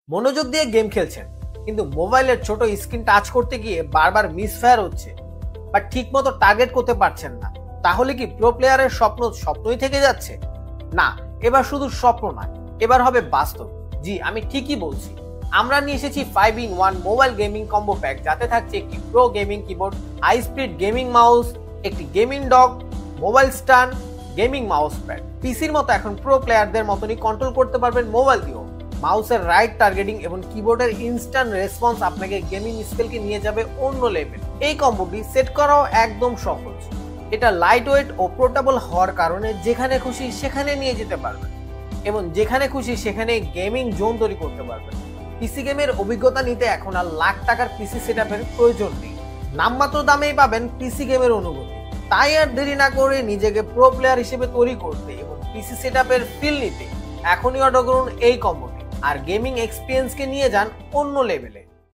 মনোযোগ দিয়ে গেম খেলছেন কিন্তু মোবাইলের ছোট স্ক্রিন টাচ করতে গিয়ে বারবার মিসফায়ার হচ্ছে বা ঠিকমতো টার্গেট করতে পারছেন না, তাহলে কি প্রো প্লেয়ারের স্বপ্ন স্বপ্নই থেকে যাচ্ছে? না, এবার শুধু স্বপ্ন নয়, এবার হবে বাস্তব। জি, আমি ঠিকই বলছি। আমরা নিয়ে এসেছি 5-in-1 mobile gaming combo pack, যাতে থাকছে একটি pro gaming keyboard, high speed gaming mouse, একটি gaming dock, mobile stand, gaming mouse pad. পিসির মতো এখন প্রো প্লেয়ারদের মতনই কন্ট্রোল করতে পারবেন মোবাইল দিয়েও। মাউসের রাইট টার্গেটিং এবং কিবোর্ডের ইনস্ট্যান্ট রেসপন্স আপনাকে গেমিং স্কিলকে নিয়ে যাবে অন্য লেভেল। এই কম্বোটি সেট করাও একদম সহজ। এটা লাইট ওয়েট ও পোর্টেবল হওয়ার কারণে যেখানে খুশি সেখানে নিয়ে যেতে পারবেন এবং যেখানে খুশি সেখানে গেমিং জোন তৈরি করতে পারবেন। পিসি গেমের অভিজ্ঞতা নিতে এখন আর লাখ টাকার পিসি সেটআপের প্রয়োজন নেই, নামমাত্র দামেই পাবেন পিসি গেমের অনুভূতি। তাই আর দেরি না করে নিজেকে প্রো প্লেয়ার হিসেবে তৈরি করতে এবং পিসি সেটআপের ফিল নিতে এখনই অর্ডার করুন এই কম্বোটি আর গেমিং এক্সপিরিয়েন্সকে নিয়ে যান অন্য লেভেলে।